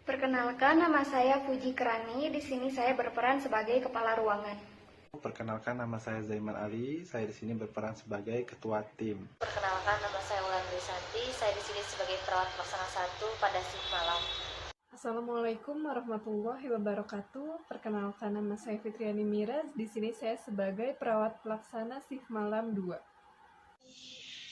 Perkenalkan, nama saya Puji Kerani. Di sini saya berperan sebagai kepala ruangan. Perkenalkan, nama saya Zaiman Ali. Saya di sini berperan sebagai ketua tim. Perkenalkan, nama saya Wulan Santi. Saya di sini sebagai perawat pelaksana 1 pada shift malam. Assalamualaikum warahmatullahi wabarakatuh. Perkenalkan, nama saya Fitriani Miras. Di sini saya sebagai perawat pelaksana shift malam 2.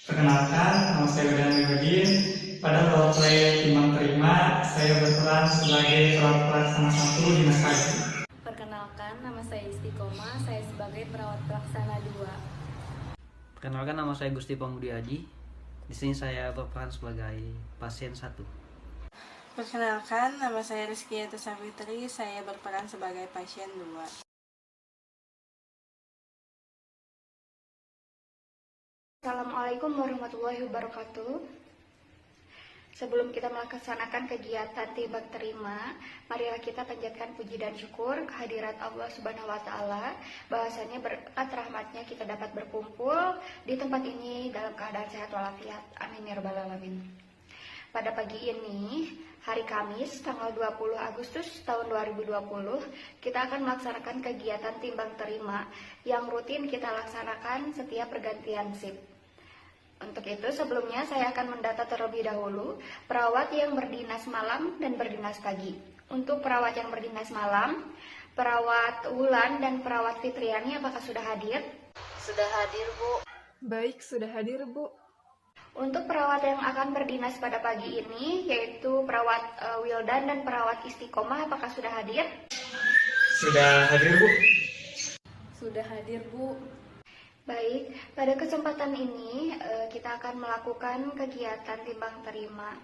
Perkenalkan, nama saya William Nurdin. Pada role play Timbang Terima, saya berperan sebagai perawat pelaksana 1 Dinas Pagi. Perkenalkan, nama saya Istiqomah. Saya sebagai perawat pelaksana 2. Perkenalkan, nama saya Gusti Pambudi Aji. Di sini saya berperan sebagai pasien 1. Perkenalkan, nama saya Rizky Yata Savitri. Saya berperan sebagai pasien 2. Assalamualaikum warahmatullahi wabarakatuh. Sebelum kita melaksanakan kegiatan timbang terima, marilah kita panjatkan puji dan syukur kehadirat Allah Subhanahu wa Ta'ala, bahwasanya berkat rahmatnya kita dapat berkumpul di tempat ini dalam keadaan sehat walafiat. Amin ya rabbal alamin. Pada pagi ini, hari Kamis, tanggal 20 Agustus tahun 2020, kita akan melaksanakan kegiatan timbang terima yang rutin kita laksanakan setiap pergantian shift. Untuk itu, sebelumnya saya akan mendata terlebih dahulu perawat yang berdinas malam dan berdinas pagi. Untuk perawat yang berdinas malam, perawat Wulan dan perawat Fitriani, apakah sudah hadir? Sudah hadir, Bu. Baik, sudah hadir, Bu. Untuk perawat yang akan berdinas pada pagi ini, yaitu perawat Wildan dan perawat Istiqomah, apakah sudah hadir? Sudah hadir, Bu. Sudah hadir, Bu. Baik, pada kesempatan ini kita akan melakukan kegiatan timbang terima.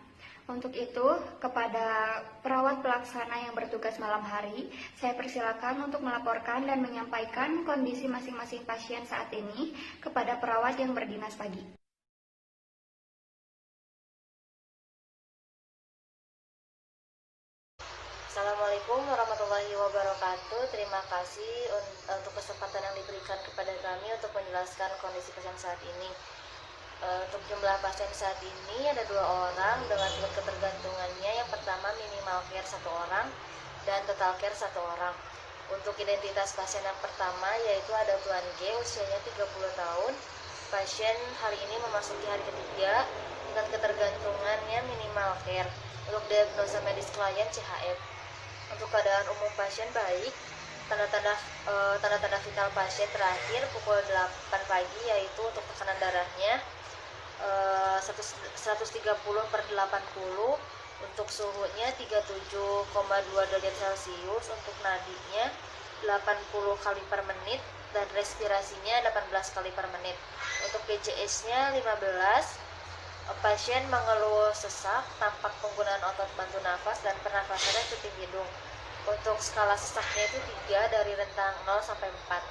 Untuk itu, kepada perawat pelaksana yang bertugas malam hari, saya persilakan untuk melaporkan dan menyampaikan kondisi masing-masing pasien saat ini kepada perawat yang berdinas pagi. Assalamualaikum warahmatullahi wabarakatuh. Terima kasih untuk kesempatan yang diberikan kepada kami untuk menjelaskan kondisi pasien saat ini. Untuk jumlah pasien saat ini ada 2 orang dengan tingkat ketergantungannya. Yang pertama minimal care 1 orang dan total care 1 orang. Untuk identitas pasien yang pertama yaitu ada Tuan G, usianya 30 tahun. Pasien hari ini memasuki hari ketiga, tingkat ketergantungannya minimal care. Untuk diagnosa medis klien CHF. Untuk keadaan umum pasien baik, tanda-tanda vital pasien terakhir pukul 8 pagi yaitu untuk tekanan darahnya 130/80, untuk suhunya 37,2 derajat Celcius, untuk nadinya 80 kali per menit dan respirasinya 18 kali per menit. Untuk PCS-nya 15. Pasien mengeluh sesak, tampak penggunaan otot bantu nafas dan pernafasannya cuti hidung. Untuk skala sesaknya itu 3 dari rentang 0 sampai 4.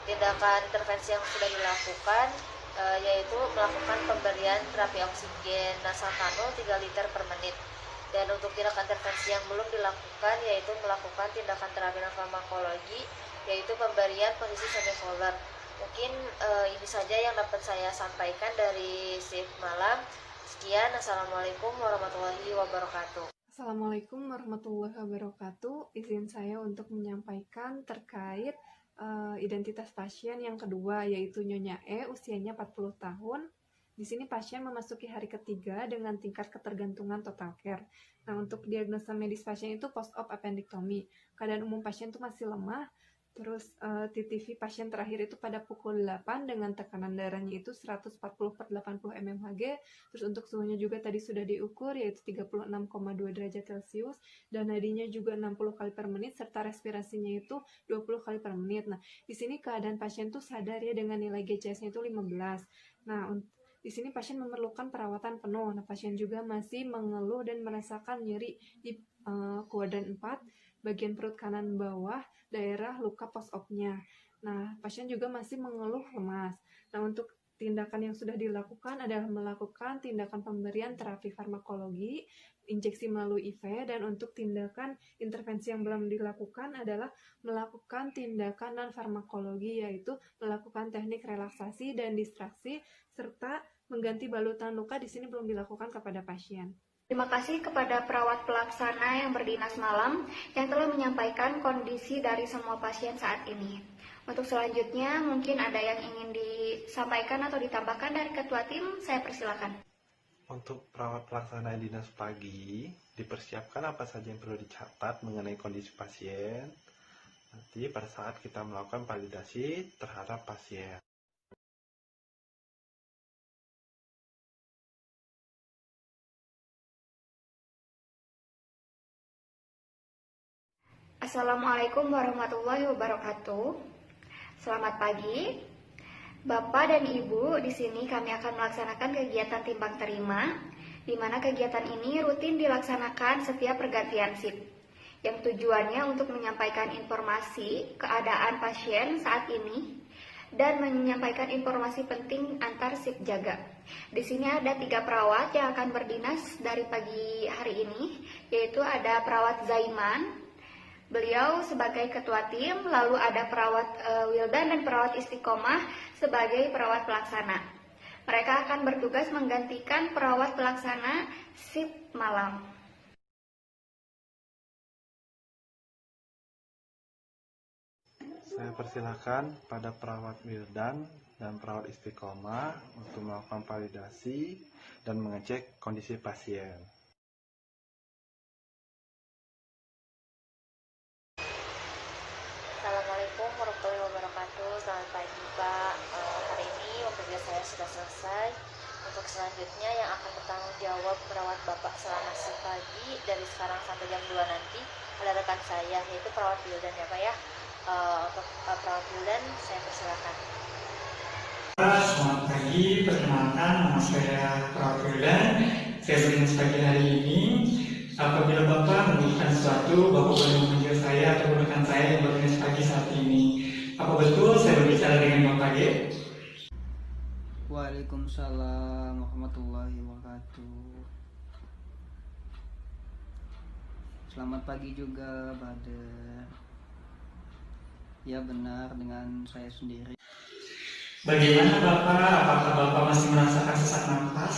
Tindakan intervensi yang sudah dilakukan yaitu melakukan pemberian terapi oksigen nasal kanul 3 liter per menit. Dan untuk tindakan intervensi yang belum dilakukan yaitu melakukan tindakan terapi farmakologi yaitu pemberian posisi semicolor. Mungkin ini saja yang dapat saya sampaikan dari shift malam. Sekian, Assalamualaikum warahmatullahi wabarakatuh. Assalamualaikum warahmatullahi wabarakatuh. Izin saya untuk menyampaikan terkait identitas pasien yang kedua, yaitu Nyonya E, usianya 40 tahun. Di sini pasien memasuki hari ketiga dengan tingkat ketergantungan total care. Nah, untuk diagnosa medis pasien itu post-op appendektomi. Keadaan umum pasien itu masih lemah. Terus TTV pasien terakhir itu pada pukul 8 dengan tekanan darahnya itu 140/80 mmHg. Terus untuk suhunya juga tadi sudah diukur yaitu 36,2 derajat Celcius dan nadinya juga 60 kali per menit serta respirasinya itu 20 kali per menit. Nah, di sini keadaan pasien tuh sadar ya dengan nilai GCS-nya itu 15. Nah, di sini pasien memerlukan perawatan penuh. Nah, pasien juga masih mengeluh dan merasakan nyeri di kuadran 4, bagian perut kanan bawah, daerah luka post-op-nya. Nah, pasien juga masih mengeluh lemas. Nah, untuk tindakan yang sudah dilakukan adalah melakukan tindakan pemberian terapi farmakologi, injeksi melalui IV, dan untuk tindakan intervensi yang belum dilakukan adalah melakukan tindakan non-farmakologi, yaitu melakukan teknik relaksasi dan distraksi, serta mengganti balutan luka di sini belum dilakukan kepada pasien. Terima kasih kepada perawat pelaksana yang berdinas malam yang telah menyampaikan kondisi dari semua pasien saat ini. Untuk selanjutnya mungkin ada yang ingin disampaikan atau ditambahkan dari ketua tim, saya persilakan. Untuk perawat pelaksana dinas pagi, dipersiapkan apa saja yang perlu dicatat mengenai kondisi pasien nanti pada saat kita melakukan validasi terhadap pasien. Assalamualaikum warahmatullahi wabarakatuh. Selamat pagi, Bapak dan Ibu. Di sini kami akan melaksanakan kegiatan timbang terima, di mana kegiatan ini rutin dilaksanakan setiap pergantian shift, yang tujuannya untuk menyampaikan informasi keadaan pasien saat ini dan menyampaikan informasi penting antar shift jaga. Di sini ada 3 perawat yang akan berdinas dari pagi hari ini, yaitu ada perawat Zaiman, beliau sebagai ketua tim, lalu ada perawat Wildan dan perawat Istiqomah sebagai perawat pelaksana. Mereka akan bertugas menggantikan perawat pelaksana shift malam. Saya persilakan pada perawat Wildan dan perawat Istiqomah untuk melakukan validasi dan mengecek kondisi pasien. Assalamualaikum warahmatullahi wabarakatuh. Selamat pagi Pak. Hari ini waktu saya sudah selesai. Untuk selanjutnya yang akan bertanggung jawab merawat Bapak selama pagi dari sekarang sampai jam 2 nanti ada rekan saya, yaitu perawat Wildan ya Pak ya. Untuk perawat Wildan saya persilakan. Selamat pagi, perkenalkan nama saya Perawat Wildan. Saya berdinas pagi hari ini. Apabila Bapak membutuhkan sesuatu, Bapak boleh memanggil saya atau rekan saya yang berdinas pagi saat ini. Apa betul saya berbicara dengan Bapak G? Waalaikumsalam warahmatullahi wabarakatuh. Selamat pagi juga, Bader. Ya benar, dengan saya sendiri. Bagaimana Bapak? Apakah Bapak masih merasakan sesak nafas?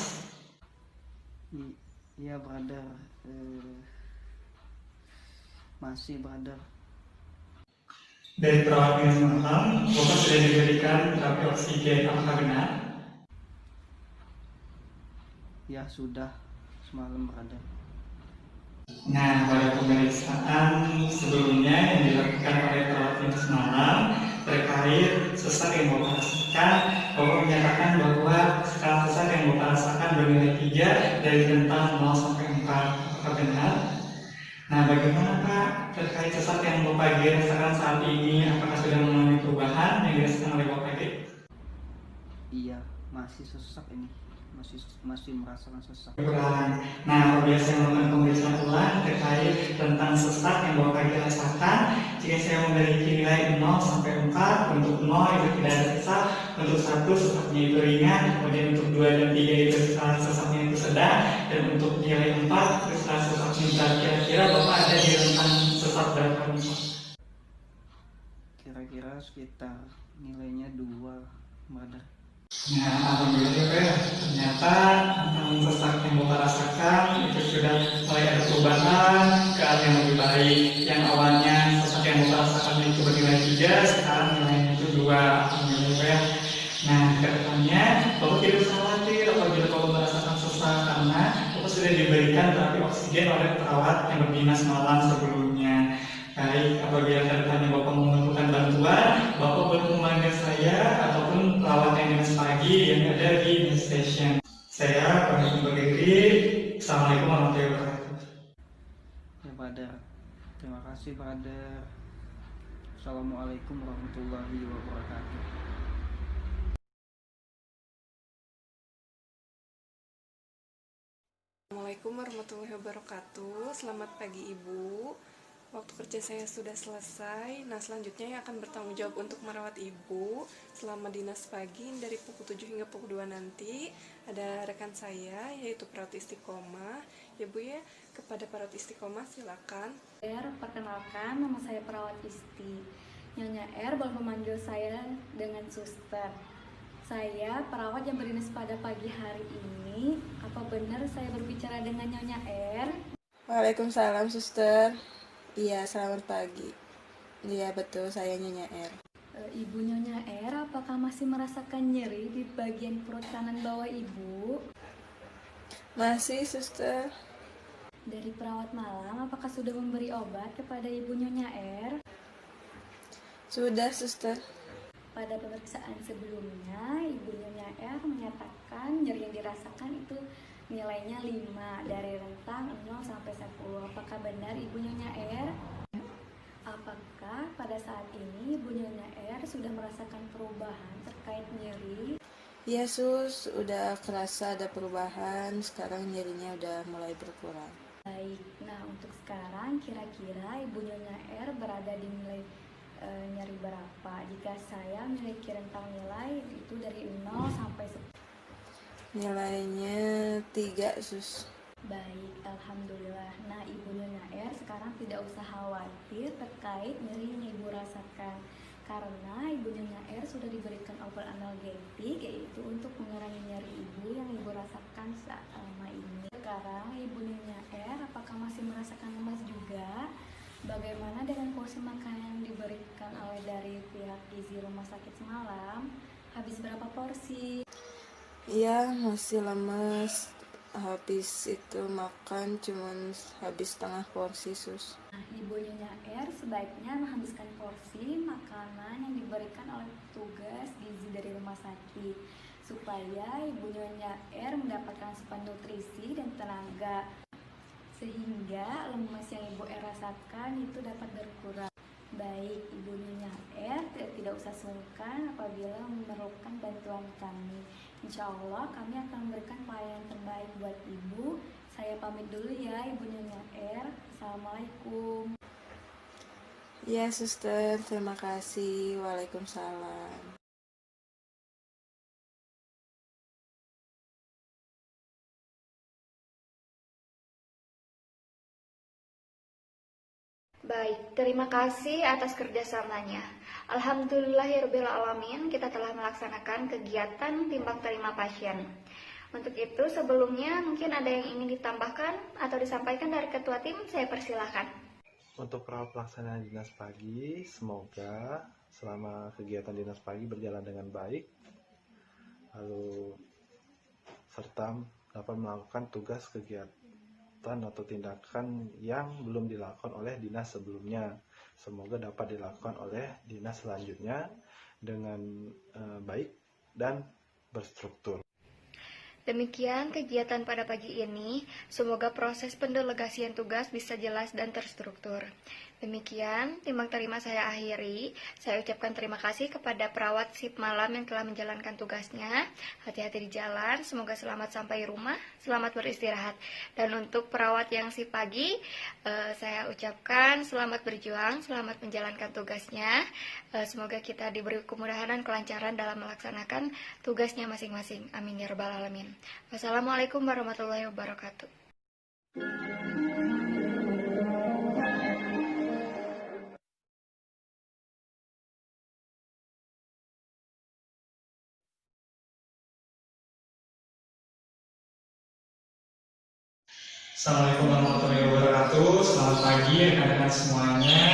Iya, Brother. Masih, Brother. Dari perawat dinas malam, Bapak sudah diberikan terapi oksigen, apakah benar? Ya sudah, semalam, Brother. Nah, pada pemeriksaan sebelumnya yang dilakukan oleh perawat dinas malam terkait sesak yang Bapak rasakan, Bapak menyatakan bahwa skala sesak yang Bapak rasakan bernilai 3 dari rentang 0 sampai 4. Apakah benar? Nah, bagaimana Pak terkait sesak yang Bapak G rasakan saat ini? Apakah sudah mengalami perubahan yang dirasakan oleh Bapak G? Iya, masih sesak ini. Masih merasakan sesak. Nah, apabila saya melakukan pemeriksaan ulang terkait tentang sesak yang Bapak G rasakan, jika saya memiliki nilai 0 sampai 4, untuk 0 itu tidak ada sesak, untuk 1 sesaknya itu ringan, kemudian untuk 2 dan 3 itu sesaknya itu sedang, dan untuk nilai 4 itu sesaknya berat. Kira-kira Bapak ada di rentang sesak berapa nih Pak? Kira-kira sekitar nilainya 2, Brother. Nah, alhamdulillah ya, ternyata tentang sesak yang Bapak rasakan itu sudah mulai ada perubahan ke arah yang lebih baik. Yang awalnya sesak yang Bapak rasakan itu bernilai 3, sekarang nilainya itu 2, alhamdulillah ya. Nah, ke depannya Bapak tidak usah khawatir apabila Bapak merasakan sesak, karena Bapak sudah diberikan terapi oksigen oleh perawat yang berdinas malam sebelumnya. Baik, apabila ke depannya Bapak membutuhkan bantuan, Bapak boleh memanggil saya ataupun perawat yang dinas pagi yang ada di news station. Saya pamit undur diri. Assalamualaikum warahmatullahi wabarakatuh. Ya, Brother. Terima kasih, Brother. Assalamualaikum warahmatullahi wabarakatuh. Assalamualaikum warahmatullahi wabarakatuh. Selamat pagi Ibu. Waktu kerja saya sudah selesai. Nah, selanjutnya yang akan bertanggung jawab untuk merawat Ibu selama dinas pagi dari pukul 7 hingga pukul 2 nanti ada rekan saya, yaitu perawat Istiqomah. Ya Bu ya, kepada perawat Istiqomah silakan. Perkenalkan, nama saya perawat Isti. Nyonya R boleh memanggil saya dengan suster. Saya perawat yang berdinas pada pagi hari ini. Apabila benar saya berbicara dengan Nyonya R? Waalaikumsalam, Suster. Iya, selamat pagi. Iya, betul, saya Nyonya R. Ibu Nyonya R, apakah masih merasakan nyeri di bagian perut kanan bawah Ibu? Masih, Suster. Dari perawat malam, apakah sudah memberi obat kepada Ibu Nyonya R? Sudah, Suster. Pada pemeriksaan sebelumnya, Ibu Nyonya R menyatakan nyeri yang dirasakan itu nilainya 5 dari rentang 0 sampai 10. Apakah benar Ibu Nyonya R? Apakah pada saat ini Ibu Nyonya R sudah merasakan perubahan terkait nyeri? Iya, Sus, udah kerasa ada perubahan. Sekarang nyerinya udah mulai berkurang. Baik, nah untuk sekarang kira-kira Ibu Nyonya R berada di nilai nyeri berapa? Jika saya memiliki rentang nilai itu dari 0 sampai 10. Nilainya 3, Sus. Baik, alhamdulillah. Nah, Ibu Nyonya R sekarang tidak usah khawatir terkait nyeri yang Ibu rasakan, karena Ibu Nyonya R sudah diberikan obat analgetik, yaitu untuk mengurangi nyeri Ibu yang Ibu rasakan selama ini. Sekarang Ibu Nyonya R apakah masih merasakan lemas juga? Bagaimana dengan porsi makanan yang diberikan oleh dari pihak gizi rumah sakit semalam? Habis berapa porsi? Iya, masih lemes. Habis itu makan cuman habis setengah porsi, Sus. Nah, Ibu Nyonya R sebaiknya menghabiskan porsi makanan yang diberikan oleh petugas gizi dari rumah sakit, supaya Ibu Nyonya R mendapatkan asupan nutrisi dan tenaga, sehingga lemas yang Ibu R rasakan itu dapat berkurang. Baik, Ibu Nyonya R tidak usah sungkan apabila memerlukan bantuan kami. Insya Allah kami akan memberikan pelayanan terbaik buat Ibu. Saya pamit dulu ya Ibu Nyonya R. Assalamualaikum. Iya, Suster, terima kasih. Waalaikumsalam. Baik, terima kasih atas kerjasamanya. Alhamdulillahirrabbilalamin, kita telah melaksanakan kegiatan timbang terima pasien. Untuk itu, sebelumnya mungkin ada yang ingin ditambahkan atau disampaikan dari ketua tim, saya persilahkan. Untuk perawat pelaksana dinas pagi, semoga selama kegiatan dinas pagi berjalan dengan baik, lalu serta dapat melakukan tugas kegiatan atau tindakan yang belum dilakukan oleh dinas sebelumnya. Semoga dapat dilakukan oleh dinas selanjutnya dengan baik dan berstruktur. Demikian kegiatan pada pagi ini. Semoga proses pendelegasian tugas bisa jelas dan terstruktur. Demikian, timbang terima saya akhiri. Saya ucapkan terima kasih kepada perawat shift malam yang telah menjalankan tugasnya. Hati-hati di jalan, semoga selamat sampai rumah, selamat beristirahat. Dan untuk perawat yang shift pagi, saya ucapkan selamat berjuang, selamat menjalankan tugasnya. Semoga kita diberi kemudahan dan kelancaran dalam melaksanakan tugasnya masing-masing. Amin ya rabbal alamin. Wassalamualaikum warahmatullahi wabarakatuh. Assalamualaikum warahmatullahi wabarakatuh. Selamat pagi rekan-rekan semuanya.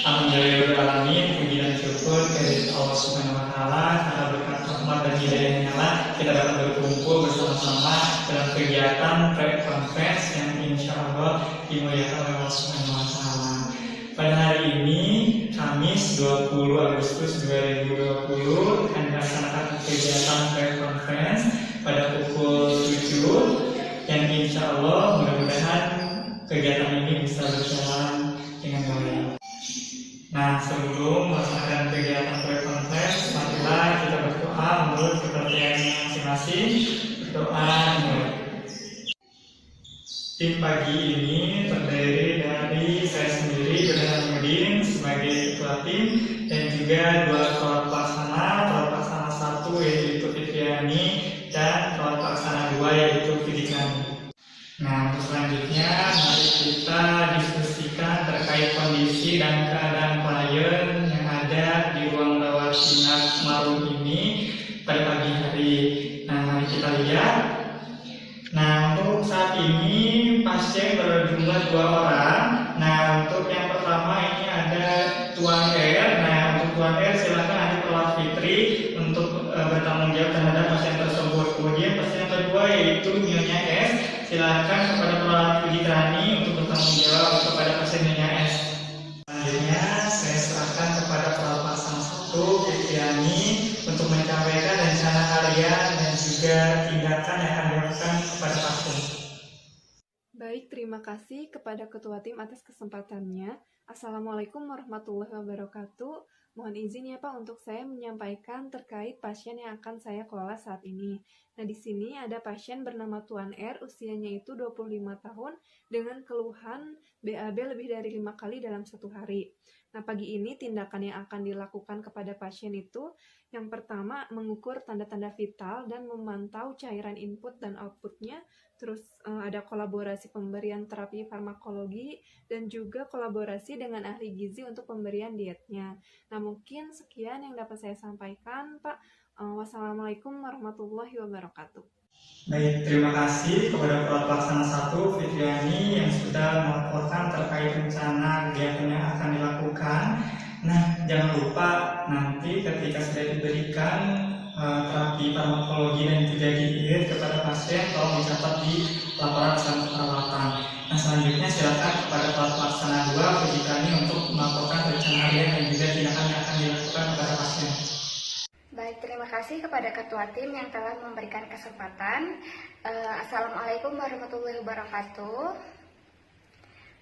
Alhamdulillahirrahmanirrahim. Puji dan syukur kehadirat Allah Subhanahu wa taala, karena berkat rahmat dan hidayahnya lah kita dapat berkumpul bersama-sama dalam kegiatan pre-conference yang insya Allah dimuliakan oleh Allah Subhanahu wa taala. Pada hari ini, Kamis 20 Agustus 2020 akan dilaksanakan kegiatan pre-conference pada pukul 7, yang insya Allah mudah-mudahan kegiatan ini bisa berjalan dengan baik. Nah, sebelum melaksanakan kegiatan pre-conference, marilah kita berdoa menurut kepercayaannya masing-masing. Berdoa mulai. Tim pagi ini terdiri dari saya sendiri, Bernardin sebagai ketua tim, dan juga dua perawat pelaksana 1 yaitu Fitriani, dan perawat pelaksana 2 yaitu Fidikan. Nah, untuk selanjutnya mari kita diskusikan terkait kondisi dan keadaan klien yang ada di ruang rawat inap Marum ini pada pagi hari. Nah, mari kita lihat. Nah, saat ini pasien berjumlah 2 orang. Nah, untuk yang pertama ini ada Tuan R. Nah, untuk Tuan R silakan nanti perawat Fitri untuk bertanggung jawab terhadap pasien tersebut. Kemudian pasien yang kedua yaitu Nyonya S. Silakan kepada perawat Pujitrani untuk bertanggung jawab kepada pasien Nyonya S. Selanjutnya saya serahkan kepada perawat pelaksana 1 Fitriani untuk menyampaikan rencana harian dan juga tindakan yang akan dilakukan kepada pasien. Baik, terima kasih kepada Ketua Tim atas kesempatannya. Assalamualaikum warahmatullahi wabarakatuh. Mohon izin ya Pak untuk saya menyampaikan terkait pasien yang akan saya kelola saat ini. Nah, di sini ada pasien bernama Tuan R, usianya itu 25 tahun dengan keluhan BAB lebih dari 5 kali dalam 1 hari. Nah, pagi ini tindakan yang akan dilakukan kepada pasien itu yang pertama mengukur tanda-tanda vital dan memantau cairan input dan outputnya. Terus ada kolaborasi pemberian terapi farmakologi dan juga kolaborasi dengan ahli gizi untuk pemberian dietnya. Nah, mungkin sekian yang dapat saya sampaikan, Pak. Wassalamualaikum warahmatullahi wabarakatuh. Baik, terima kasih kepada perawat pelaksana 1 Fitriani yang sudah melaporkan terkait rencana kegiatan yang akan dilakukan. Nah, jangan lupa nanti ketika sudah diberikan terapi farmakologi dan juga diet kepada pasien, tolong dicatat di laporan hasil perawatan. Nah, selanjutnya silakan kepada perawat pelaksana 2 Pujitrani untuk melaporkan rencana harian dan juga tindakan yang akan dilakukan kepada pasien. Baik, terima kasih kepada Ketua Tim yang telah memberikan kesempatan. Assalamualaikum warahmatullahi wabarakatuh.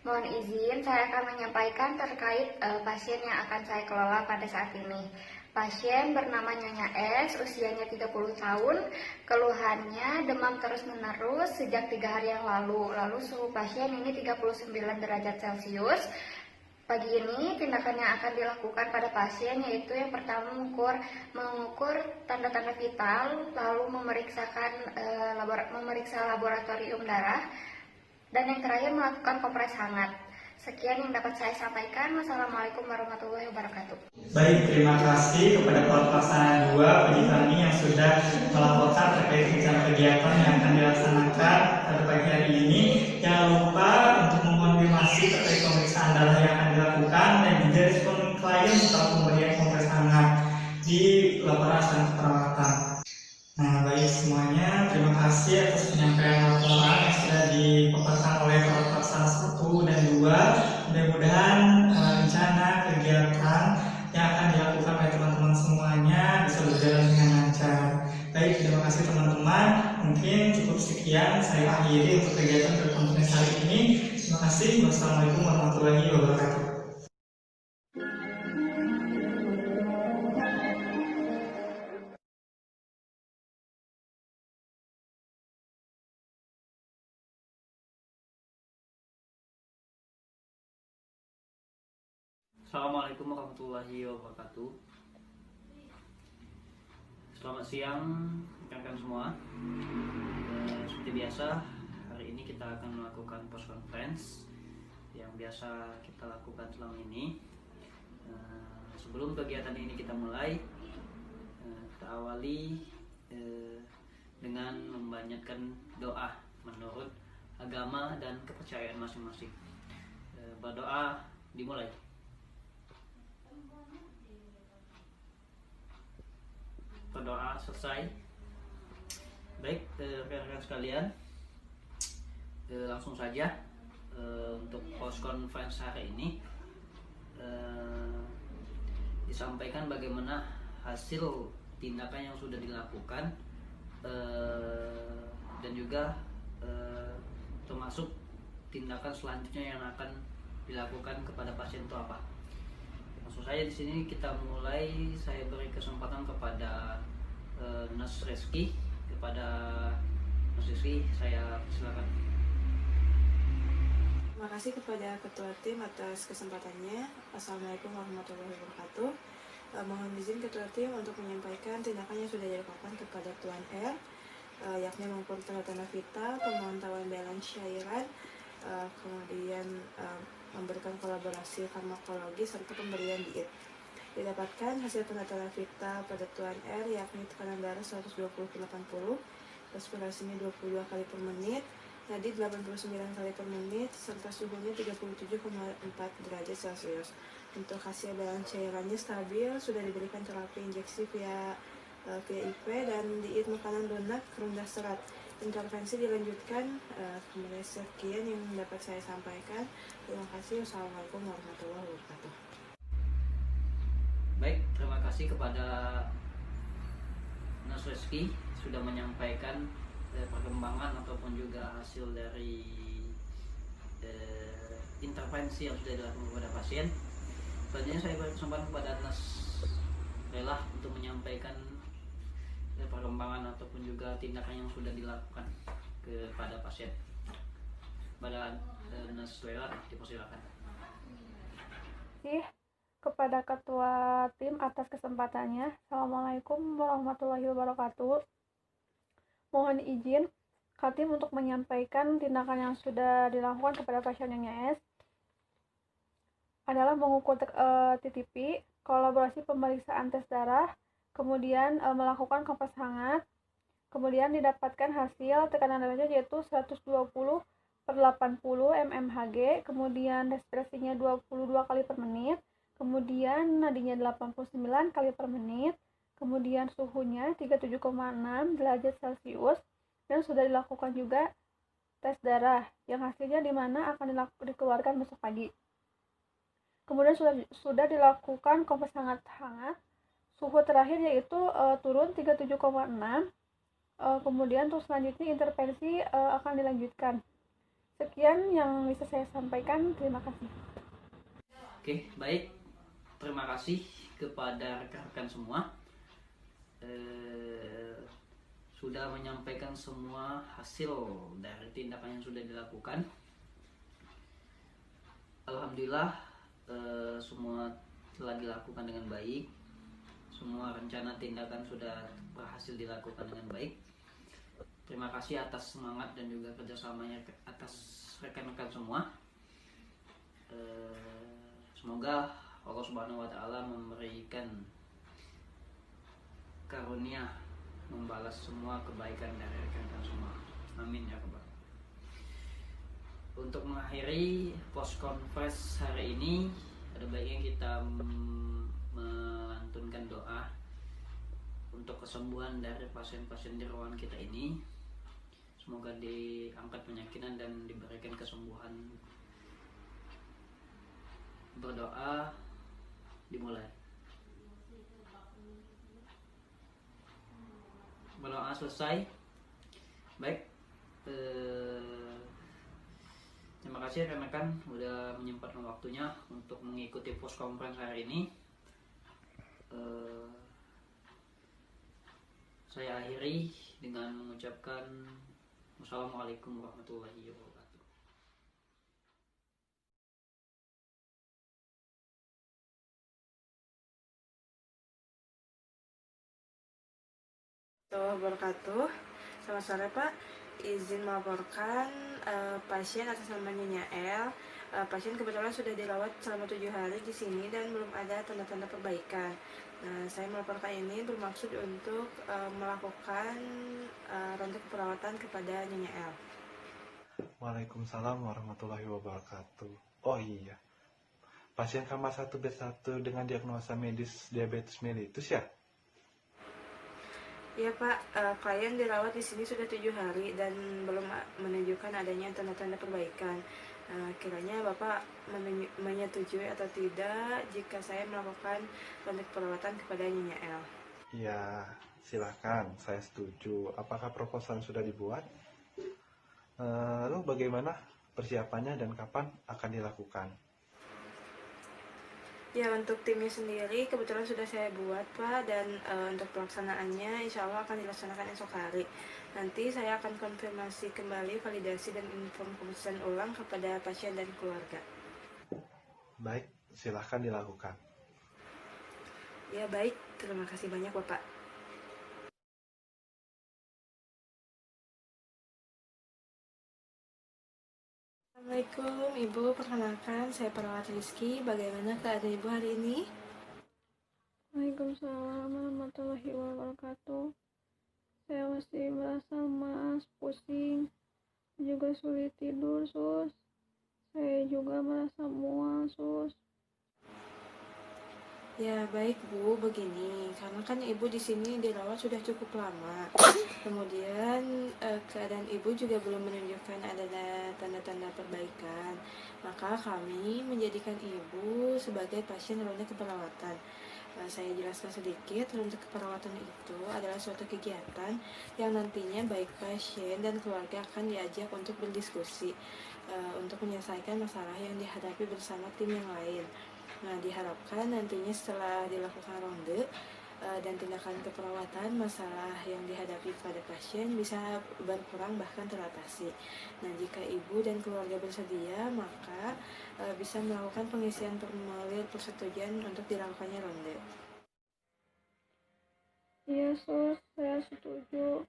Mohon izin, saya akan menyampaikan terkait pasien yang akan saya kelola pada saat ini. Pasien bernama Nyonya S, usianya 30 tahun, keluhannya demam terus-menerus sejak 3 hari yang lalu. Lalu suhu pasien ini 39 derajat Celcius. Pagi ini tindakan yang akan dilakukan pada pasien yaitu yang pertama mengukur tanda-tanda vital, lalu memeriksa laboratorium darah, dan yang terakhir melakukan kompres hangat. Sekian yang dapat saya sampaikan. Wassalamualaikum warahmatullahi wabarakatuh. Baik, terima kasih kepada perawat pelaksana 2 Pujitrani yang sudah melaporkan terkait rencana kegiatan yang akan dilaksanakan pada pagi hari ini. Jangan lupa untuk mengonfirmasi terkait pemeriksaan darah yang akan dilakukan dan juga respon klien setelah pemberian kompres hangat di laporan hasil perawatan. Nah, baik semuanya, terima kasih atas penyampaian laporan yang sudah dipaparkan oleh perawat pelaksana 1 dan 2. Mudah-mudahan rencana kegiatan yang akan dilakukan oleh teman-teman semuanya bisa berjalan dengan lancar. Baik, terima kasih teman-teman. Mungkin cukup sekian saya akhiri untuk kegiatan telekonferensi hari ini. Terima kasih. Wassalamualaikum warahmatullahi wabarakatuh. Assalamualaikum warahmatullahi wabarakatuh. Selamat siang rekan-rekan semua. Seperti biasa, hari ini kita akan melakukan post conference yang biasa kita lakukan selama ini. Sebelum kegiatan ini kita mulai, kita awali dengan membanyakan doa menurut agama dan kepercayaan masing-masing. Berdoa dimulai. Berdoa selesai. Baik, rekan-rekan sekalian, langsung saja untuk post conference hari ini disampaikan bagaimana hasil tindakan yang sudah dilakukan dan juga termasuk tindakan selanjutnya yang akan dilakukan kepada pasien itu apa. Langsung saja di sini kita mulai. Saya beri kesempatan kepada Nurse Rizky. Kepada Nurse Rizky, saya silakan. Terima kasih kepada Ketua Tim atas kesempatannya. Assalamualaikum warahmatullahi wabarakatuh. Mohon izin Ketua Tim untuk menyampaikan tindakan yang sudah dilakukan kepada Tuan R, yakni mengukur tanda-tanda vital, pemantauan balance cairan, kemudian memberikan kolaborasi farmakologi serta pemberian diet. Didapatkan hasil tanda-tanda vital pada Tuan R yakni tekanan darah 120/80, respirasinya 22 kali per menit, nadi 89 kali per menit, serta suhunya 37,4 derajat Celcius. Untuk hasil balance cairannya stabil, sudah diberikan terapi injeksi via IP dan diet makanan lunak rendah serat. Intervensi dilanjutkan. Kemudian sekian yang dapat saya sampaikan. Terima kasih. Wassalamualaikum warahmatullahi wabarakatuh. Baik, terima kasih kepada Nas Reski sudah menyampaikan perkembangan ataupun juga hasil dari intervensi yang sudah dilakukan kepada pasien. Selanjutnya saya beri kesempatan kepada Nas Rela untuk menyampaikan perkembangan ataupun juga tindakan yang sudah dilakukan kepada pasien. Pada Nas Rela, dipersilakan. Kepada ketua tim atas kesempatannya. Assalamualaikum warahmatullahi wabarakatuh. Mohon izin Katim untuk menyampaikan tindakan yang sudah dilakukan kepada pasien Nyonya S adalah mengukur TTP, kolaborasi pemeriksaan tes darah, kemudian melakukan kompres hangat, kemudian didapatkan hasil tekanan darahnya yaitu 120/80 mmHg, kemudian respirasinya 22 kali per menit, kemudian nadinya 89 kali per menit, kemudian suhunya 37,6 derajat Celcius, dan sudah dilakukan juga tes darah yang hasilnya di mana akan dikeluarkan besok pagi. Kemudian sudah dilakukan kompres hangat, suhu terakhir yaitu turun 37,6. Kemudian untuk selanjutnya intervensi akan dilanjutkan. Sekian yang bisa saya sampaikan. Terima kasih. Oke, baik. Terima kasih kepada rekan-rekan semua. Sudah menyampaikan semua hasil dari tindakan yang sudah dilakukan. Alhamdulillah semua telah dilakukan dengan baik. Semua rencana tindakan sudah berhasil dilakukan dengan baik. Terima kasih atas semangat dan juga kerjasamanya atas rekan-rekan semua. Semoga Allah Subhanahu wa Ta'ala memberikan karunia membalas semua kebaikan dari rekan-rekan semua. Amin ya rabbal. Untuk mengakhiri post conference hari ini, ada baiknya kita melantunkan doa untuk kesembuhan dari pasien-pasien di ruangan kita ini. Semoga diangkat penyakitnya dan diberikan kesembuhan. Berdoa dimulai. Berdoa selesai. Baik. Terima kasih rekan-rekan udah menyempatkan waktunya untuk mengikuti post conference hari ini. Saya akhiri dengan mengucapkan wassalamualaikum warahmatullahi wabarakatuh. Wabarakatuh. Selamat sore Pak. Izin melaporkan pasien atas nama Nyonya L. Pasien kebetulan sudah dirawat selama 7 hari di sini dan belum ada tanda-tanda perbaikan. Nah, saya melaporkan ini bermaksud untuk melakukan ronde perawatan kepada Nyonya L. Waalaikumsalam warahmatullahi wabarakatuh. Oh iya, pasien kamar 1B1 dengan diagnosa medis diabetes mellitus ya? Iya Pak, klien dirawat di sini sudah 7 hari dan belum menunjukkan adanya tanda-tanda perbaikan. Kiranya Bapak menyetujui atau tidak jika saya melakukan ronde perawatan kepada Nyonya L. Iya, silakan, saya setuju. Apakah proposal sudah dibuat? Lalu bagaimana persiapannya dan kapan akan dilakukan? Ya, untuk timnya sendiri kebetulan sudah saya buat Pak, dan untuk pelaksanaannya insya Allah akan dilaksanakan esok hari. Nanti saya akan konfirmasi kembali validasi dan inform keputusan ulang kepada pasien dan keluarga. Baik, silahkan dilakukan. Ya baik, terima kasih banyak Bapak. Assalamualaikum Ibu, perkenalkan saya perawat Rizky. Bagaimana keadaan Ibu hari ini? Waalaikumsalam warahmatullahi wabarakatuh. Saya masih merasa lemas, pusing, juga sulit tidur, Sus. Saya juga merasa mual, Sus. Ya, baik Bu, begini, karena kan Ibu di sini dirawat sudah cukup lama. Kemudian keadaan Ibu juga belum menunjukkan adanya tanda-tanda perbaikan. Maka kami menjadikan Ibu sebagai pasien ronde keperawatan. Saya jelaskan sedikit, ronde keperawatan itu adalah suatu kegiatan yang nantinya baik pasien dan keluarga akan diajak untuk berdiskusi untuk menyelesaikan masalah yang dihadapi bersama tim yang lain. Nah, diharapkan nantinya setelah dilakukan ronde dan tindakan keperawatan, masalah yang dihadapi pada pasien bisa berkurang bahkan teratasi. Nah, jika ibu dan keluarga bersedia, maka bisa melakukan pengisian formulir persetujuan untuk dilakukannya ronde. Iya, Sus, saya setuju.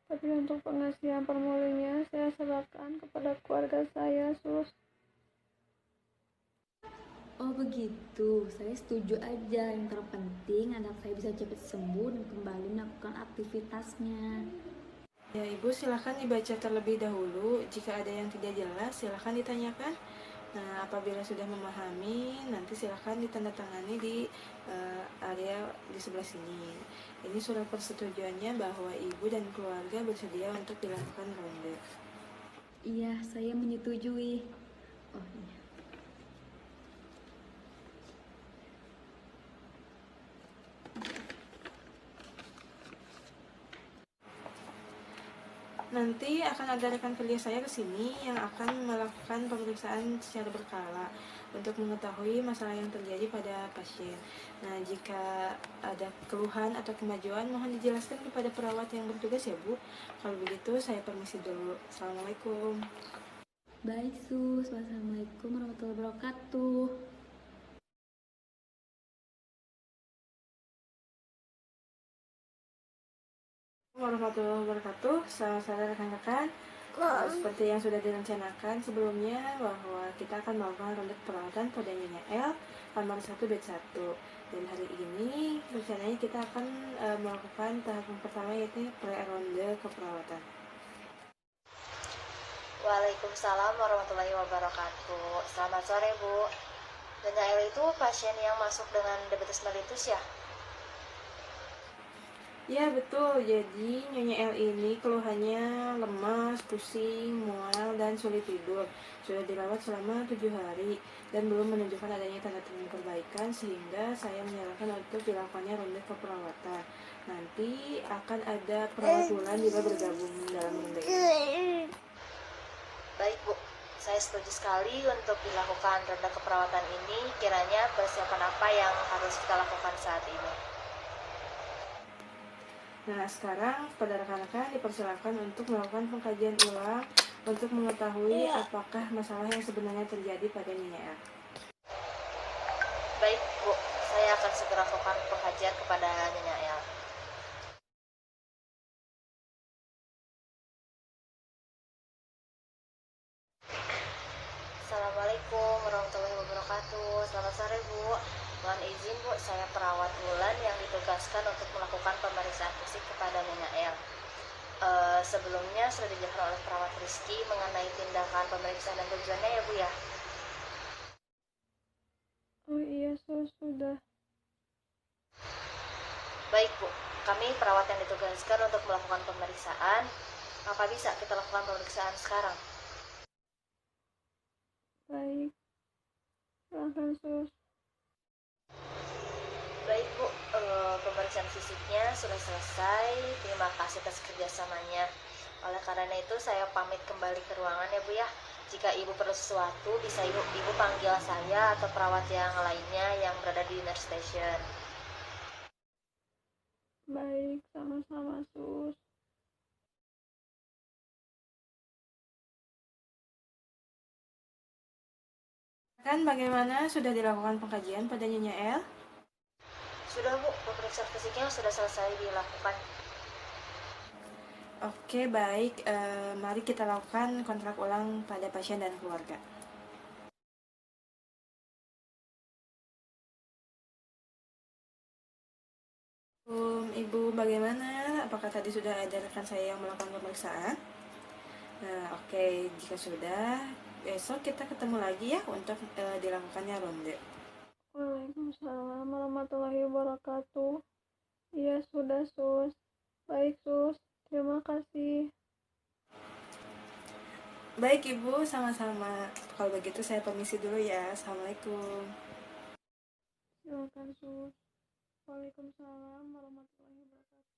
Tapi untuk pengisian formulirnya, saya serahkan kepada keluarga saya, Sus. Oh begitu, saya setuju aja. Yang terpenting anak saya bisa cepat sembuh dan kembali melakukan aktivitasnya. Ya, Ibu silakan dibaca terlebih dahulu. Jika ada yang tidak jelas, silakan ditanyakan. Nah, apabila sudah memahami, nanti silakan ditandatangani di area di sebelah sini. Ini surat persetujuannya bahwa Ibu dan keluarga bersedia untuk dilakukan ronde. Iya, saya menyetujui. Oh iya. Nanti akan ada rekan kerja saya ke sini yang akan melakukan pemeriksaan secara berkala untuk mengetahui masalah yang terjadi pada pasien. Nah, jika ada keluhan atau kemajuan, mohon dijelaskan kepada perawat yang bertugas ya, Bu. Kalau begitu, saya permisi dulu. Assalamualaikum. Baik, Sus. Wassalamualaikum warahmatullahi wabarakatuh. Warahmatullahi wabarakatuh. Saudara rekan-rekan, seperti yang sudah direncanakan sebelumnya bahwa kita akan melakukan ronde perawatan pada Nyonya L kamar 1 bed 1. Dan hari ini rencananya kita akan melakukan tahap yang pertama, yaitu pre-ronde keperawatan. Waalaikumsalam warahmatullahi wabarakatuh. Selamat sore, Bu. Nyonya L itu pasien yang masuk dengan diabetes mellitus ya? Ya, betul. Jadi Nyonya L ini keluhannya lemas, pusing, mual, dan sulit tidur. Sudah dirawat selama 7 hari dan belum menunjukkan adanya tanda-tanda perbaikan, sehingga saya menyarankan untuk dilakukannya ronde keperawatan. Nanti akan ada perawat bulan juga bergabung dalam ronde ini. Baik, Bu. Saya setuju sekali untuk dilakukan ronde keperawatan ini. Kiranya persiapan apa yang harus kita lakukan saat ini? Nah, sekarang pada rekan-rekan dipersilakan untuk melakukan pengkajian ulang untuk mengetahui apakah masalah yang sebenarnya terjadi pada Nyonya L. Baik, Bu. Saya akan segera lakukan pengkajian kepada Nyonya L. Assalamualaikum warahmatullahi wabarakatuh. Selamat sore, Bu. Mohon izin, Bu, saya perawat bulan yang ditugaskan untuk melakukan pemeriksaan fisik kepada Nyonya L. Sebelumnya sudah dijelaskan oleh perawat Rizky mengenai tindakan pemeriksaan dan tujuannya ya, Bu ya? Oh iya, Sus, sudah. Baik, Bu. Kami perawat yang ditugaskan untuk melakukan pemeriksaan. Apa bisa kita lakukan pemeriksaan sekarang? Baik. Silahkan, Sus. Baik, Bu. Pemeriksaan fisiknya sudah selesai. Terima kasih atas kerjasamanya. Oleh karena itu, saya pamit kembali ke ruangan ya, Bu ya. Jika Ibu perlu sesuatu, bisa Ibu panggil saya atau perawat yang lainnya yang berada di nurse station. Baik, sama-sama, Sus. Kan bagaimana, sudah dilakukan pengkajian pada Nyonya L? Sudah, Bu. Pemeriksaan fisiknya sudah selesai dilakukan. Oke, baik. Mari kita lakukan kontrak ulang pada pasien dan keluarga. Ibu, bagaimana? Apakah tadi sudah ada rekan saya yang melakukan pemeriksaan? Nah, oke, jika sudah, besok kita ketemu lagi ya untuk dilakukannya ronde. Waalaikumsalam warahmatullahi wabarakatuh. Iya, sudah, Sus. Baik, Sus. Terima kasih. Baik Ibu, sama-sama. Kalau begitu saya permisi dulu ya. Assalamualaikum. Silakan, Sus. Waalaikumsalam warahmatullahi wabarakatuh.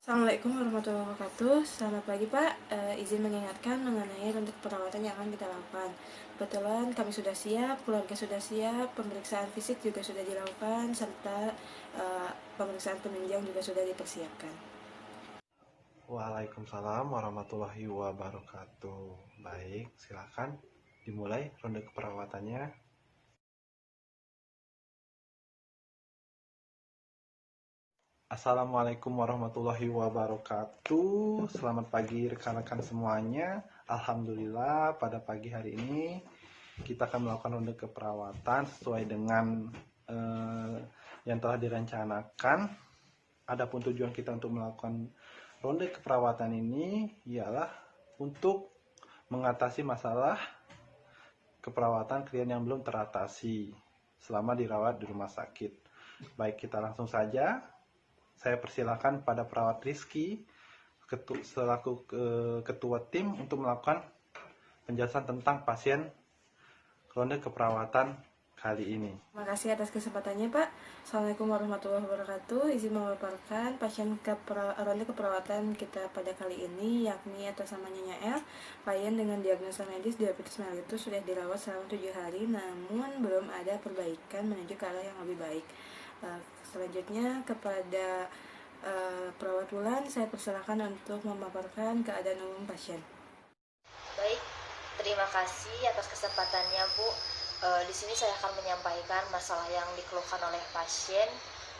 Assalamualaikum warahmatullahi wabarakatuh. Selamat pagi Pak. Izin mengingatkan mengenai ronde perawatan yang akan kita lakukan. Kebetulan kami sudah siap, keluarga sudah siap, pemeriksaan fisik juga sudah dilakukan, serta pemeriksaan penunjang juga sudah dipersiapkan. Waalaikumsalam warahmatullahi wabarakatuh. Baik, silakan dimulai ronde keperawatannya. Assalamualaikum warahmatullahi wabarakatuh. Selamat pagi rekan-rekan semuanya. Alhamdulillah pada pagi hari ini kita akan melakukan ronde keperawatan sesuai dengan yang telah direncanakan. Adapun tujuan kita untuk melakukan ronde keperawatan ini ialah untuk mengatasi masalah keperawatan klien yang belum teratasi selama dirawat di rumah sakit. Baik, kita langsung saja. Saya persilakan pada perawat Rizky selaku ketua tim untuk melakukan penjelasan tentang pasien ronde keperawatan kali ini. Terima kasih atas kesempatannya Pak. Assalamualaikum warahmatullahi wabarakatuh. Izin memaparkan pasien ronde keperawatan kita pada kali ini, yakni atas nama Nyonya L. Pasien dengan diagnosa medis diabetes mellitus sudah dirawat selama 7 hari, namun belum ada perbaikan menuju ke arah yang lebih baik. Selanjutnya kepada perawat Wulan, saya persilakan untuk memaparkan keadaan umum pasien. Baik, terima kasih atas kesempatannya Bu. Di sini saya akan menyampaikan masalah yang dikeluhkan oleh pasien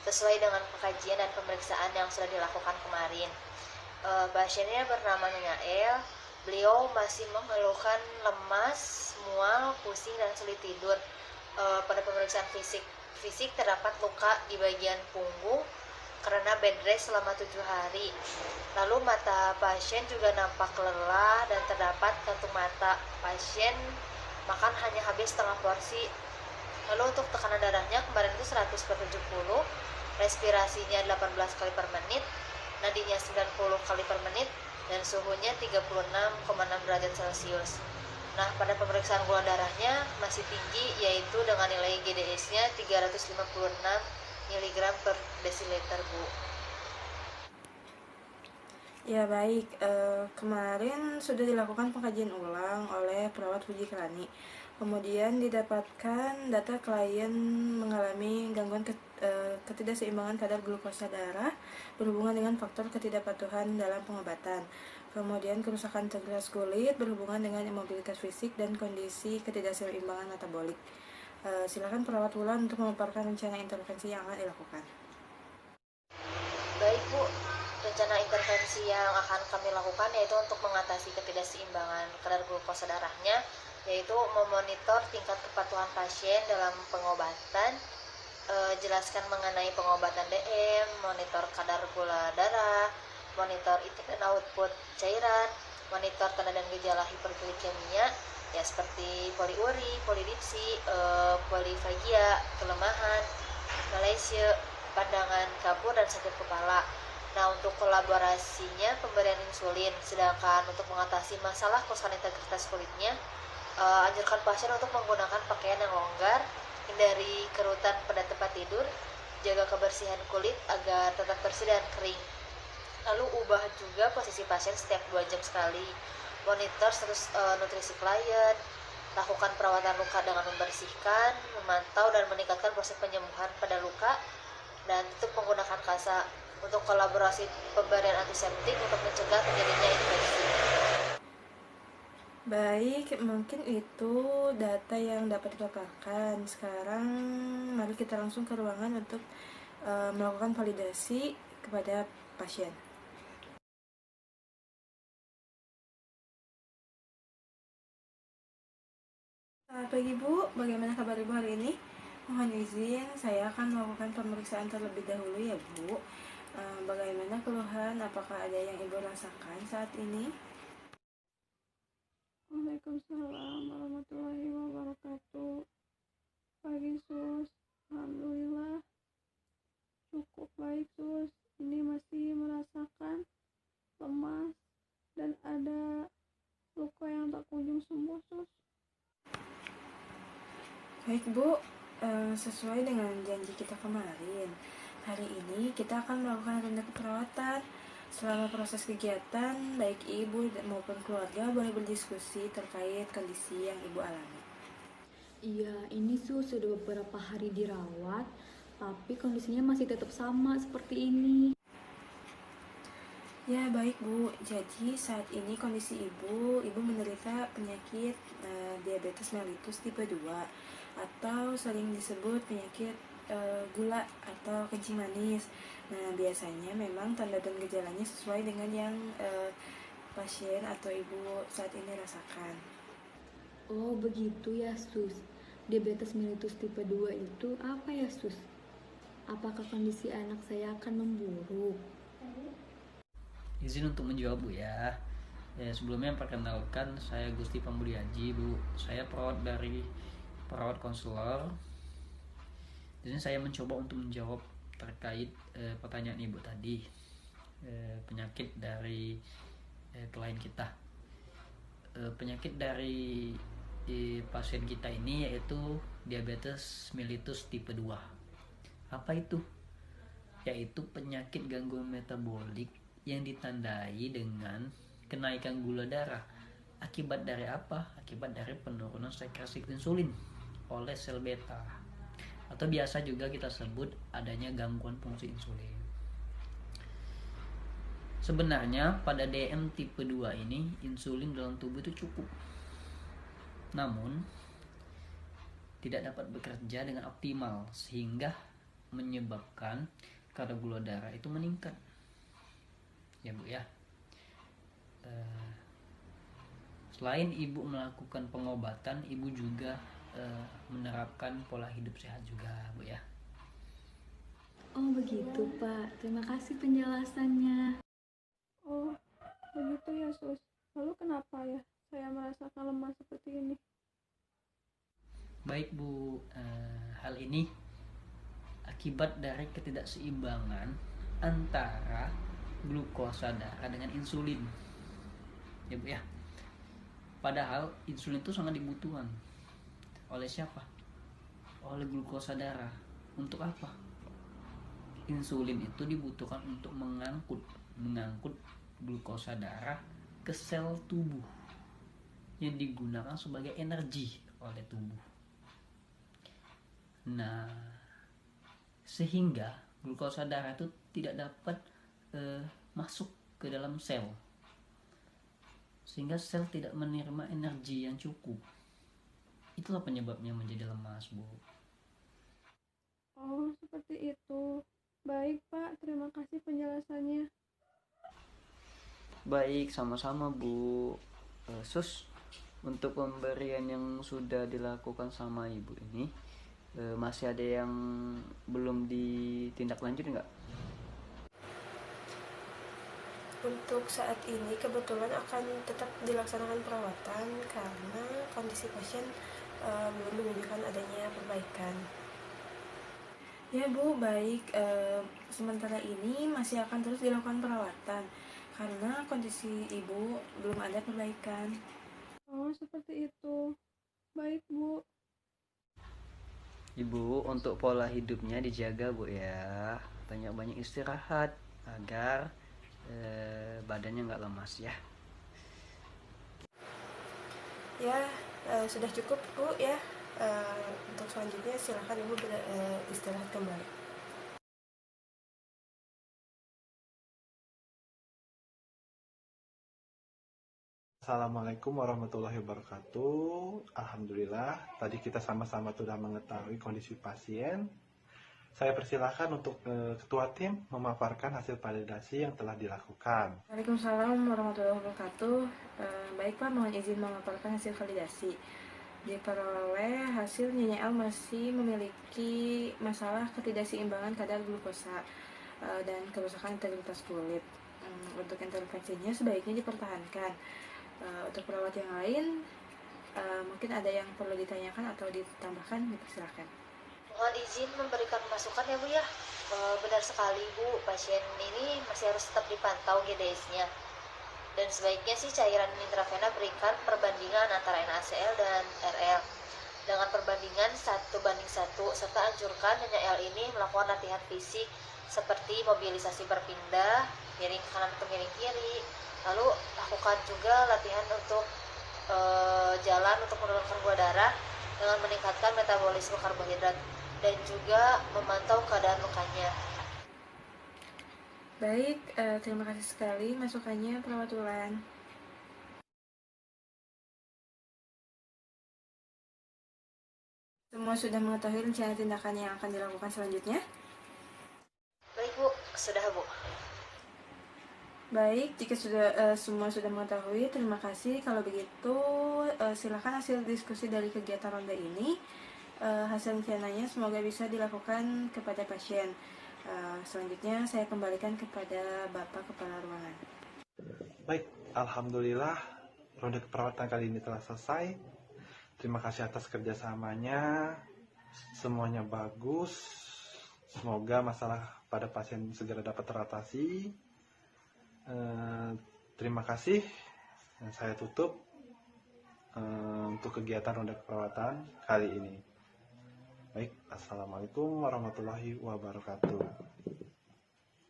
sesuai dengan pengkajian dan pemeriksaan yang sudah dilakukan kemarin. Pasiennya bernama Nyonya L. Beliau masih mengeluhkan lemas, mual, pusing, dan sulit tidur. Pada pemeriksaan fisik terdapat luka di bagian punggung karena bed rest selama 7 hari. Lalu mata pasien juga nampak lelah dan terdapat kantung mata. Pasien makan hanya habis setengah porsi. Lalu untuk tekanan darahnya kemarin itu 100/70, respirasinya 18 kali per menit, nadinya 90 kali per menit, dan suhunya 36,6 derajat Celcius. Nah, pada pemeriksaan gula darahnya masih tinggi, yaitu dengan nilai GDS-nya 356 mg per desiliter, Bu. Ya baik, kemarin sudah dilakukan pengkajian ulang oleh perawat Puji Krani. Kemudian didapatkan data klien mengalami gangguan ketidakseimbangan kadar glukosa darah berhubungan dengan faktor ketidakpatuhan dalam pengobatan. Kemudian kerusakan cedera kulit berhubungan dengan imobilitas fisik dan kondisi ketidakseimbangan metabolik. Silakan perawat Wulan untuk memaparkan rencana intervensi yang akan dilakukan. Baik Bu, rencana intervensi yang akan kami lakukan yaitu untuk mengatasi ketidakseimbangan kadar glukosa darahnya, yaitu memonitor tingkat kepatuhan pasien dalam pengobatan, jelaskan mengenai pengobatan DM, monitor kadar gula darah, monitor intake dan output cairan, monitor tanda dan gejala hiperglikemia ya seperti poliuri, polidipsi, polifagia, kelemahan, Malaysia, pandangan kabur, dan sakit kepala. Nah, untuk kolaborasinya pemberian insulin, sedangkan untuk mengatasi masalah kerusakan integritas kulitnya, anjurkan pasien untuk menggunakan pakaian yang longgar, hindari kerutan pada tempat tidur, jaga kebersihan kulit agar tetap bersih dan kering. Lalu ubah juga posisi pasien setiap 2 jam sekali, monitor status nutrisi klien, lakukan perawatan luka dengan membersihkan, memantau dan meningkatkan proses penyembuhan pada luka, dan tetap menggunakan kasa untuk kolaborasi pemberian antiseptik untuk mencegah terjadinya infeksi. Baik, mungkin itu data yang dapat dipaparkan. Sekarang mari kita langsung ke ruangan untuk melakukan validasi kepada pasien. Selamat pagi Bu, bagaimana kabar Ibu hari ini? Mohon izin, saya akan melakukan pemeriksaan terlebih dahulu ya Bu. Bagaimana keluhan, apakah ada yang Ibu rasakan saat ini? Waalaikumsalam warahmatullahi wabarakatuh. Pagi sus, alhamdulillah cukup baik sus. Ini masih merasakan lemas dan ada luka yang tak kunjung sembuh sus. Baik Bu, sesuai dengan janji kita kemarin, hari ini kita akan melakukan ronde keperawatan. Selama proses kegiatan, baik Ibu maupun keluarga boleh berdiskusi terkait kondisi yang Ibu alami. Iya, ini sudah beberapa hari dirawat, tapi kondisinya masih tetap sama seperti ini. Ya baik Bu, jadi saat ini kondisi Ibu menderita penyakit diabetes mellitus tipe 2 atau sering disebut penyakit gula atau kencing manis. Nah biasanya memang tanda dan gejalanya sesuai dengan yang pasien atau Ibu saat ini rasakan. Oh begitu ya sus, diabetes mellitus tipe 2 itu apa ya sus? Apakah kondisi anak saya akan memburuk? Izin untuk menjawab Bu ya. Sebelumnya perkenalkan, saya Gusti Pambudiaji Bu. Saya perawat konselor. Jadi saya mencoba untuk menjawab terkait pertanyaan Ibu tadi, penyakit dari klien kita. Penyakit dari pasien kita ini yaitu diabetes mellitus tipe 2. Apa itu? Yaitu penyakit gangguan metabolik yang ditandai dengan kenaikan gula darah. Akibat dari apa? Akibat dari penurunan sekresi insulin oleh sel beta, atau biasa juga kita sebut adanya gangguan fungsi insulin. Sebenarnya pada DM tipe 2 ini insulin dalam tubuh itu cukup, namun tidak dapat bekerja dengan optimal sehingga menyebabkan kadar gula darah itu meningkat. Ya Bu ya. Selain Ibu melakukan pengobatan, Ibu juga menerapkan pola hidup sehat juga Bu ya. Oh begitu Pak, terima kasih penjelasannya. Oh, begitu ya sus. Lalu kenapa ya saya merasakan lemah seperti ini? Baik Bu, hal ini akibat dari ketidakseimbangan antara glukosa darah dengan insulin. Ya Bu ya. Padahal insulin itu sangat dibutuhkan oleh siapa? Oleh glukosa darah. Untuk apa? Insulin itu dibutuhkan untuk mengangkut glukosa darah ke sel tubuh yang digunakan sebagai energi oleh tubuh. Nah, sehingga glukosa darah itu tidak dapat masuk ke dalam sel, sehingga sel tidak menerima energi yang cukup. Itulah penyebabnya menjadi lemas Bu. Oh, seperti itu. Baik Pak, terima kasih penjelasannya. Baik, sama-sama Bu. Sus, untuk pemberian yang sudah dilakukan sama Ibu ini, masih ada yang belum ditindaklanjuti nggak? Untuk saat ini kebetulan akan tetap dilaksanakan perawatan karena kondisi pasien belum menunjukkan adanya perbaikan. Ya Bu, baik. Sementara ini masih akan terus dilakukan perawatan karena kondisi Ibu belum ada perbaikan. Oh, seperti itu. Baik Bu. Ibu, untuk pola hidupnya dijaga Bu ya. Banyak-banyak istirahat agar badannya nggak lemas ya. Ya, sudah cukup Bu ya. Untuk selanjutnya silakan Ibu istirahat kembali. Assalamualaikum warahmatullahi wabarakatuh. Alhamdulillah, tadi kita sama-sama sudah mengetahui kondisi pasien. Saya persilahkan untuk ketua tim memaparkan hasil validasi yang telah dilakukan. Waalaikumsalam warahmatullahi wabarakatuh. Baik Pak, mohon izin memaparkan hasil validasi. diperoleh hasil nyonya L masih memiliki masalah ketidakseimbangan kadar glukosa dan kerusakan integritas kulit. Untuk intervensinya sebaiknya dipertahankan. Untuk perawat yang lain, mungkin ada yang perlu ditanyakan atau ditambahkan, dipersilakan. Mohon izin memberikan masukan ya Bu ya. Benar sekali Bu, pasien ini masih harus tetap dipantau GDS-nya. Dan sebaiknya sih cairan intravena berikan perbandingan antara NaCl dan RL. Dengan perbandingan 1:1, serta anjurkan nyonya L ini melakukan latihan fisik seperti mobilisasi berpindah, miring kanan ke miring kiri. Lalu lakukan juga latihan untuk jalan untuk menurunkan gula darah dengan meningkatkan metabolisme karbohidrat dan juga memantau keadaan lukanya. Baik, terima kasih sekali masukannya perawat Wulan. Semua sudah mengetahui rencana tindakan yang akan dilakukan selanjutnya? Baik Bu, sudah Bu. Baik, jika semua sudah mengetahui, terima kasih. Kalau begitu, silakan hasil diskusi dari kegiatan ronde ini. Hasil rencananya semoga bisa dilakukan kepada pasien. Selanjutnya saya kembalikan kepada Bapak Kepala Ruangan. Baik, alhamdulillah ronde keperawatan kali ini telah selesai. Terima kasih atas kerjasamanya. Semuanya bagus. Semoga masalah pada pasien segera dapat teratasi. Terima kasih. Saya tutup untuk kegiatan ronde keperawatan kali ini. Baik, assalamualaikum warahmatullahi wabarakatuh.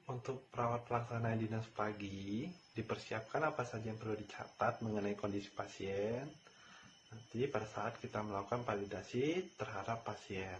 Untuk perawat pelaksana dinas pagi, dipersiapkan apa saja yang perlu dicatat mengenai kondisi pasien nanti pada saat kita melakukan validasi terhadap pasien.